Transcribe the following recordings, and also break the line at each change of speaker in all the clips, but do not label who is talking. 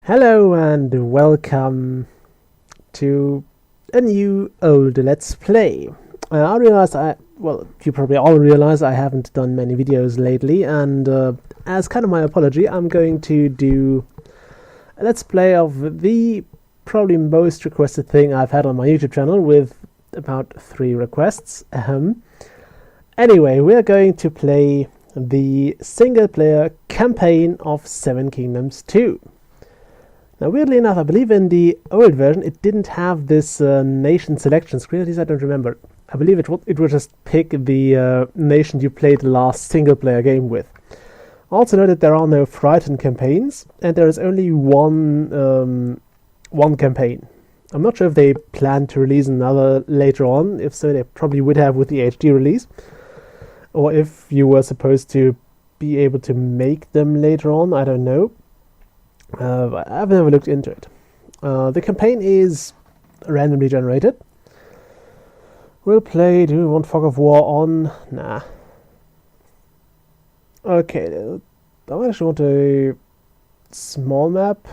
Hello and welcome to a new old Let's Play. I realized you probably all realize I haven't done many videos lately, and as kind of my apology, I'm going to do a Let's Play of the probably most requested thing I've had on my YouTube channel, with about 3 requests. Anyway, we're going to play the single-player campaign of Seven Kingdoms 2. Now, weirdly enough, I believe in the old version it didn't have this nation selection screen. At least I don't remember. I believe it would just pick the nation you played the last single-player game with. Also note that there are no Frightened campaigns, and there is only one campaign. I'm not sure if they plan to release another later on. If so, they probably would have with the HD release. Or if you were supposed to be able to make them later on, I don't know. I've never looked into it. The campaign is randomly generated. We'll play. Do we want Fog of War on? Nah. Okay, I actually want a small map.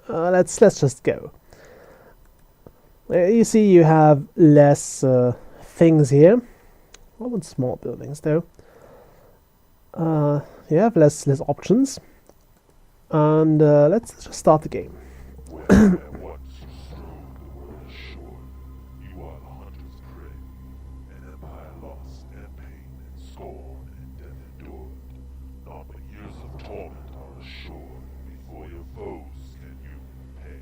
Let's just go. You see, you have less things here. I want small buildings though. You have less options. And let's just start the game.
Once you strode the world ashore, you are the hunter's prey, an empire lost and pain and scorn and death endured. Naught but years of torment are assured before your foes can you repay.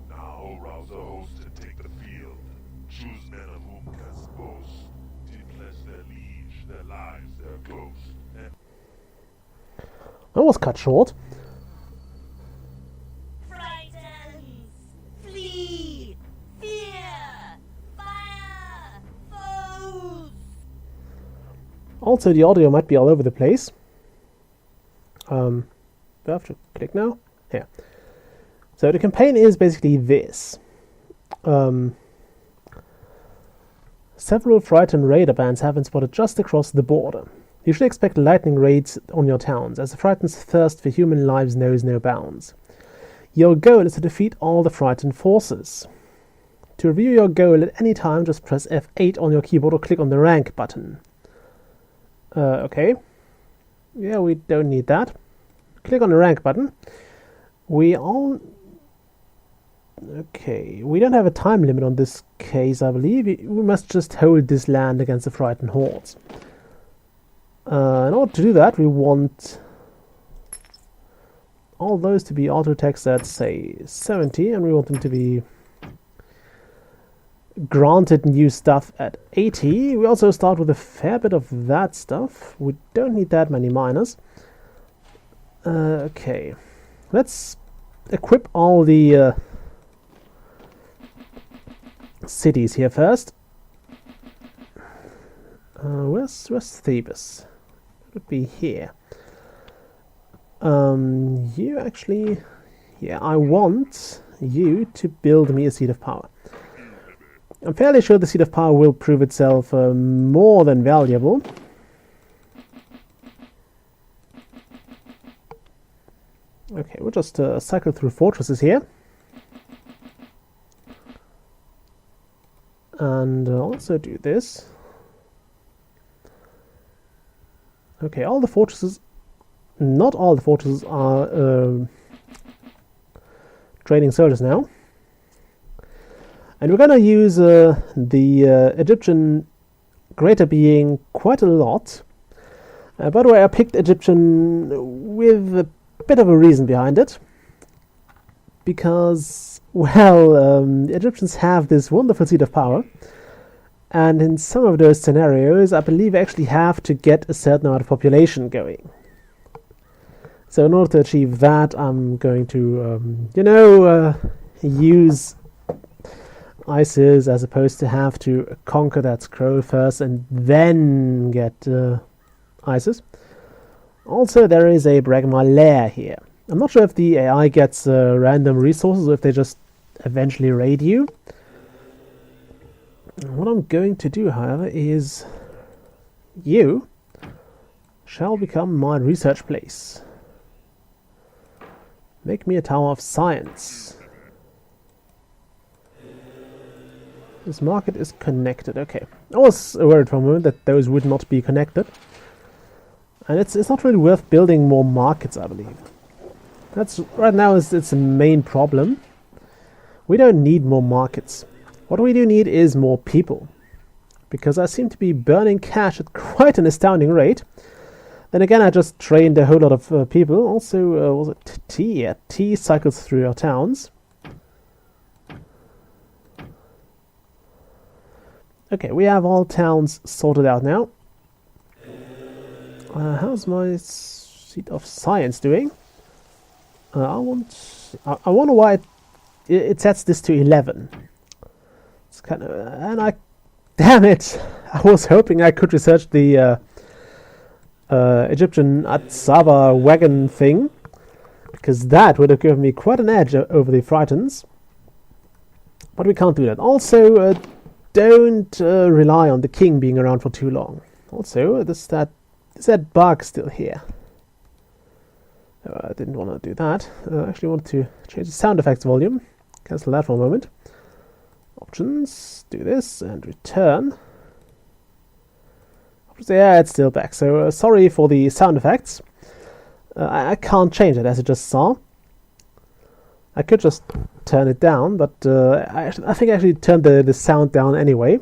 Now rouse a host and take the field. Choose men of whom canst boast. To pledge their liege, their lives, their ghost. And
That was cut short.
Frightened! Flee! Fear! Fire! Foes!
Also, the audio might be all over the place. Do I have to click now? Yeah. So the campaign is basically this. Several frightened raider bands have been spotted just across the border. You should expect lightning raids on your towns, as the Frightened's thirst for human lives knows no bounds. Your goal is to defeat all the Frightened forces. To review your goal at any time, just press F8 on your keyboard or click on the rank button. Okay. Yeah, we don't need that. Click on the rank button. We don't have a time limit on this case, I believe. We must just hold this land against the Frightened hordes. In order to do that, we want all those to be auto attacks at, say, 70, and we want them to be granted new stuff at 80. We also start with a fair bit of that stuff. We don't need that many miners. Okay, let's equip all the cities here first. Where's Thebes? Would be here. You actually, yeah, I want you to build me a seat of power. I'm fairly sure the seat of power will prove itself more than valuable. Okay, we'll just cycle through fortresses here. And also do this. Okay, all the fortresses, not all the fortresses are training soldiers now. And we're going to use the Egyptian greater being quite a lot. By the way, I picked Egyptian with a bit of a reason behind it. Because, well, the Egyptians have this wonderful seat of power. And in some of those scenarios, I believe I actually have to get a certain amount of population going. So in order to achieve that, I'm going to, use ISIS as opposed to have to conquer that scroll first and then get ISIS. Also, there is a Bragma lair here. I'm not sure if the AI gets random resources or if they just eventually raid you. What I'm going to do, however, is you shall become my research place. Make me a tower of science. This market is connected. Okay. I was worried for a moment that those would not be connected. And it's not really worth building more markets, I believe. That's right now it's the main problem. We don't need more markets. What we do need is more people. Because I seem to be burning cash at quite an astounding rate. Then again, I just trained a whole lot of people. Also, was it tea? Yeah, tea cycles through our towns. Okay, we have all towns sorted out now. How's my seat of science doing? I wonder why it sets this to 11. It's kind of... Damn it! I was hoping I could research the Egyptian Atsava wagon thing, because that would have given me quite an edge over the Fritons. But we can't do that. Also, don't rely on the king being around for too long. Also, is that bug still here? I didn't want to do that. I actually want to change the sound effects volume. Cancel that for a moment. Options, do this, and return. Yeah, it's still back. So sorry for the sound effects. I can't change it, as you just saw. I could just turn it down, but I think I actually turned the sound down anyway.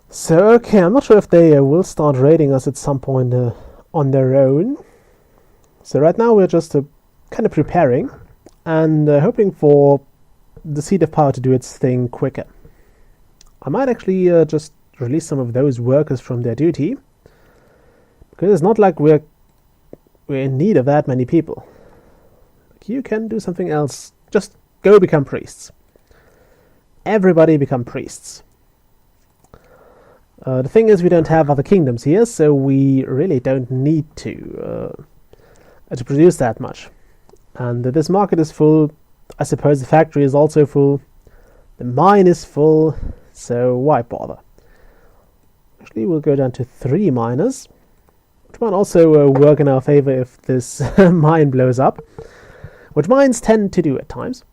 So, okay, I'm not sure if they will start raiding us at some point on their own. So right now we're just kind of preparing and hoping for the Seat of Power to do its thing quicker. I might actually just release some of those workers from their duty, because it's not like we're in need of that many people. Like, you can do something else. Just go become priests. Everybody become priests. The thing is, we don't have other kingdoms here, so we really don't need to produce that much. And this market is full. I suppose the factory is also full. The mine is full, so why bother? Actually, we'll go down to 3 miners, which might also work in our favor if this mine blows up, which mines tend to do at times.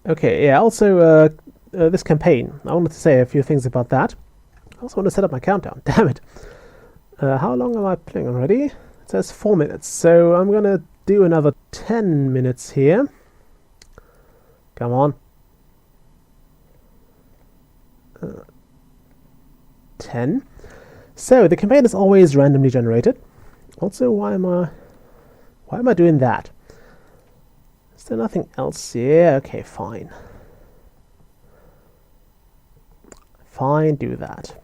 Okay, yeah, also this campaign, I wanted to say a few things about that. I also want to set up my countdown, damn it. How long am I playing already? It says 4 minutes, so I'm going to do another 10 minutes here. Come on. 10. So the campaign is always randomly generated. Also, why am I doing that? Is there nothing else? Yeah, okay, fine. Fine, do that.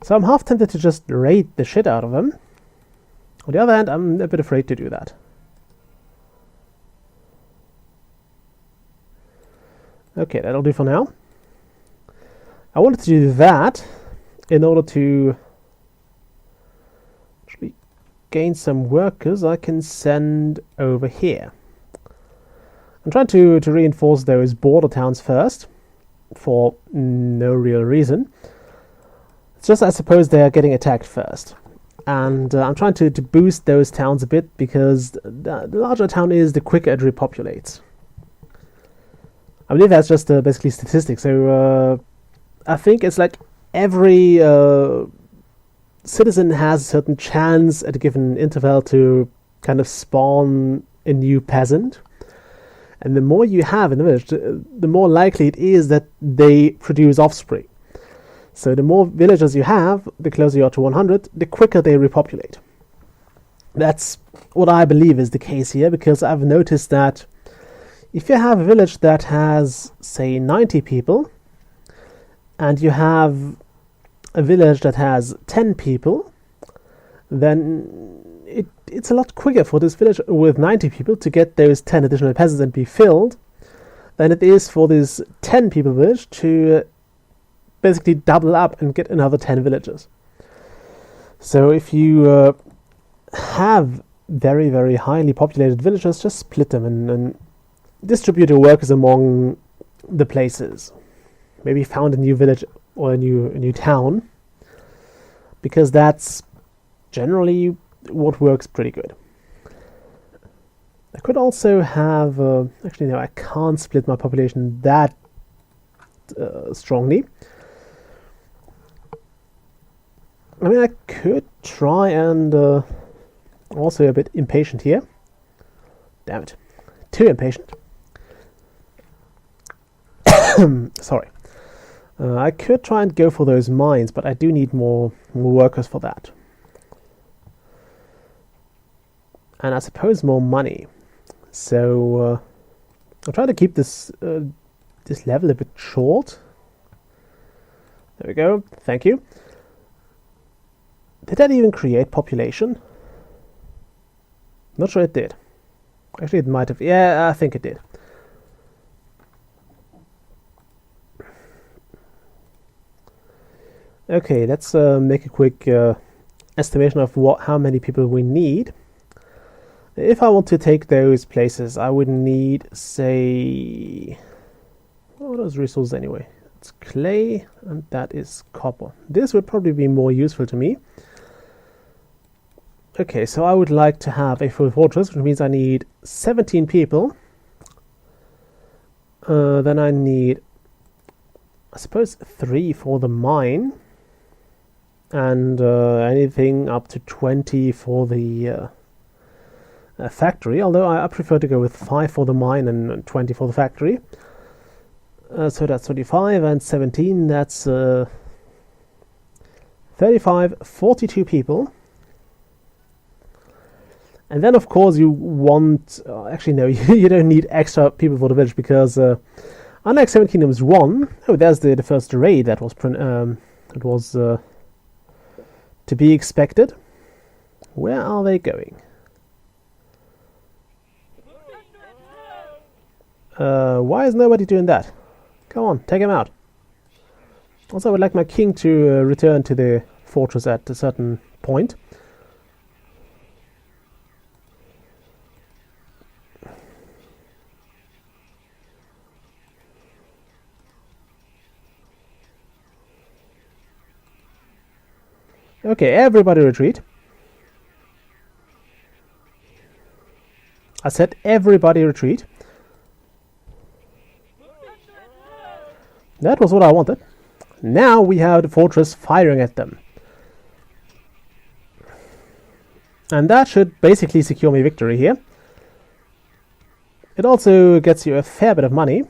So I'm half tempted to just raid the shit out of him. On the other hand, I'm a bit afraid to do that. Okay, that'll do for now. I wanted to do that in order to actually gain some workers I can send over here. I'm trying to reinforce those border towns first, for no real reason. It's just I suppose they are getting attacked first. And I'm trying to boost those towns a bit, because the larger a town is, the quicker it repopulates. I believe that's just basically statistics. So I think it's like every citizen has a certain chance at a given interval to kind of spawn a new peasant. And the more you have in the village, the more likely it is that they produce offspring. So the more villagers you have, the closer you are to 100, the quicker they repopulate. That's what I believe is the case here, because I've noticed that if you have a village that has, say, 90 people, and you have a village that has 10 people, then it's a lot quicker for this village with 90 people to get those 10 additional peasants and be filled than it is for this 10 people village to basically double up and get another 10 villagers. So if you have very, very highly populated villages, just split them and distribute your workers among the places. maybe found a new village or a new town, because that's generally what works pretty good. I could also have... actually, no, I can't split my population that strongly. I mean, I could try and... also a bit impatient here. Damn it. Too impatient. Sorry. I could try and go for those mines, but I do need more workers for that. And I suppose more money. So I'll try to keep this this level a bit short. There we go. Thank you. Did that even create population? Not sure it did. Actually, it might have. Yeah, I think it did. Okay, let's make a quick estimation of how many people we need. If I want to take those places, I would need, say... what are those resources anyway? It's clay, and that is copper. This would probably be more useful to me. Okay, so I would like to have a full fortress, which means I need 17 people. Then I need, I suppose, 3 for the mine. And anything up to 20 for the factory, although I prefer to go with 5 for the mine and 20 for the factory. So that's 25 and 17, that's 35, 42 people. And then, of course, you want... actually, no, you don't need extra people for the village, because unlike Seven Kingdoms 1... Oh, there's the first raid that was... to be expected. Where are they going? Why is nobody doing that? Come on, take him out. Also, I would like my king to return to the fortress at a certain point. Okay, everybody retreat. I said everybody retreat. That was what I wanted. Now we have the fortress firing at them. And that should basically secure me victory here. It also gets you a fair bit of money.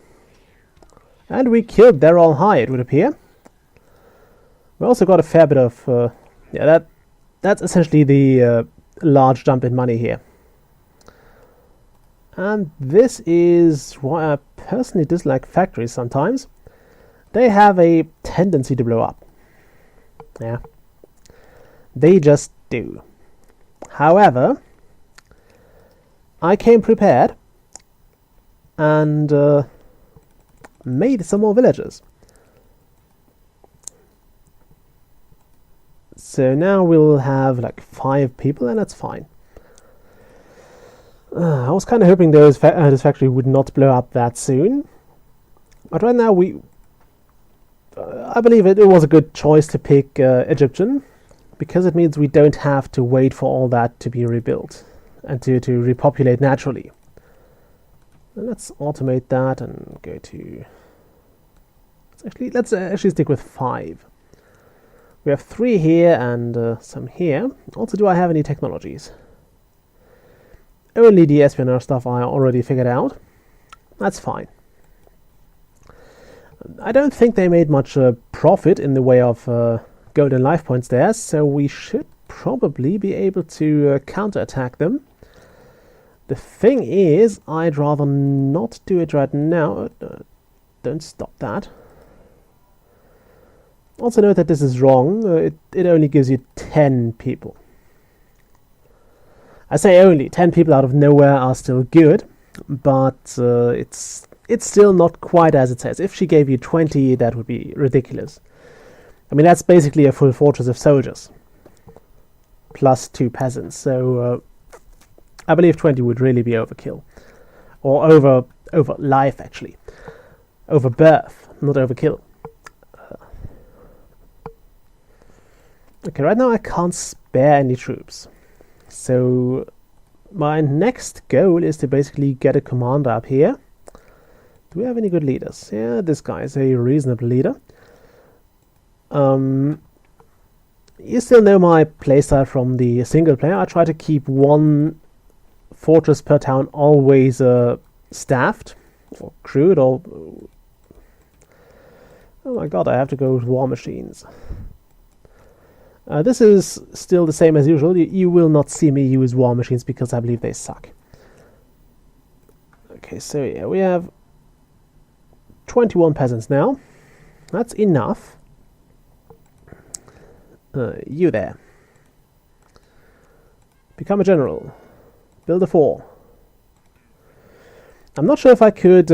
And we killed They're All High, it would appear. We also got a fair bit of... yeah, that's essentially the large jump in money here. And this is why I personally dislike factories sometimes. They have a tendency to blow up. Yeah. They just do. However, I came prepared and made some more villagers. So now we'll have like 5 people, and that's fine. I was kind of hoping this factory would not blow up that soon. But right now I believe it was a good choice to pick Egyptian, because it means we don't have to wait for all that to be rebuilt and to repopulate naturally. And let's automate that and go to... Let's actually stick with 5. We have 3 here and some here. Also, do I have any technologies? Only the espionage stuff I already figured out. That's fine. I don't think they made much profit in the way of golden life points there, so we should probably be able to counterattack them. The thing is, I'd rather not do it right now. Don't stop that. Also note that this is wrong. It only gives you 10 people. I say only. 10 people out of nowhere are still good, but it's still not quite as it says. If she gave you 20, that would be ridiculous. I mean, that's basically a full fortress of soldiers, plus 2 peasants. So I believe 20 would really be overkill, or over life actually, over birth, not overkill. Okay, right now I can't spare any troops. So my next goal is to basically get a commander up here. Do we have any good leaders? Yeah, this guy is a reasonable leader. You still know my playstyle from the single player. I try to keep one fortress per town always staffed or crewed or... Oh my god, I have to go with war machines. This is still the same as usual. You will not see me use war machines because I believe they suck. Okay, so yeah, we have 21 peasants now. That's enough. You there. Become a general. Build a 4. I'm not sure if I could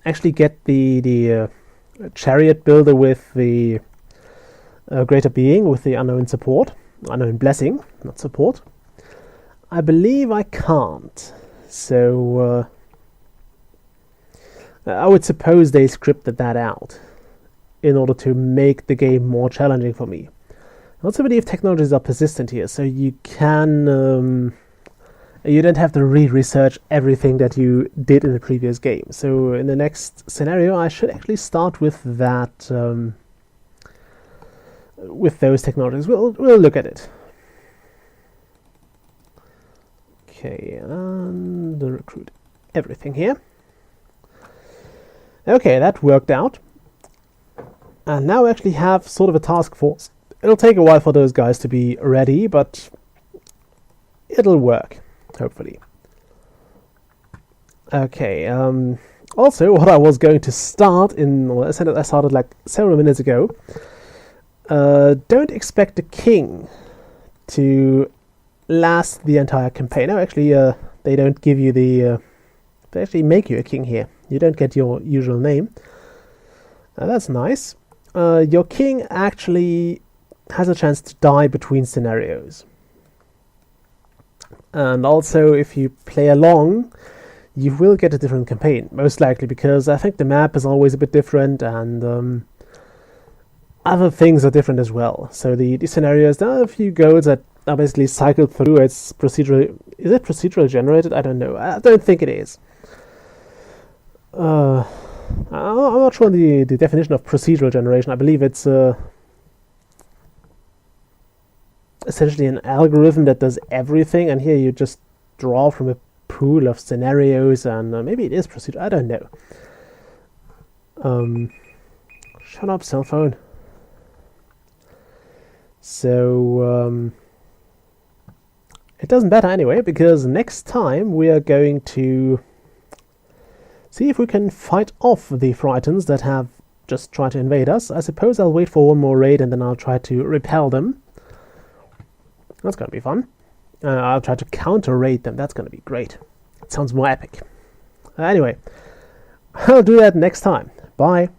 actually get the chariot builder with the greater being, with the unknown support. Unknown blessing, not support. I believe I can't. So I would suppose they scripted that out in order to make the game more challenging for me. I also believe technologies are persistent here, so you can... you don't have to re-research everything that you did in the previous game. So in the next scenario, I should actually start with that... with those technologies. We'll look at it. Okay, and recruit everything here. Okay, that worked out. And now we actually have sort of a task force. It'll take a while for those guys to be ready, but it'll work, hopefully. Okay, also what I was going to start in, well, I said I started like several minutes ago. Don't expect the king to last the entire campaign. No, actually, they don't give you the... they actually make you a king here. You don't get your usual name. That's nice. Your king actually has a chance to die between scenarios. And also, if you play along, you will get a different campaign, most likely, because I think the map is always a bit different, and other things are different as well. So the scenarios, there are a few goals that are basically cycled through. It's procedural... Is it procedural generated? I don't know. I don't think it is. I'm not sure the definition of procedural generation. I believe it's essentially an algorithm that does everything, and here you just draw from a pool of scenarios, and maybe it is procedural. I don't know. Shut up, cell phone. So it doesn't matter anyway, because next time we are going to see if we can fight off the Frightens that have just tried to invade us. I suppose I'll wait for one more raid and then I'll try to repel them. That's going to be fun. I'll try to counter-raid them. That's going to be great. It sounds more epic. Anyway, I'll do that next time. Bye.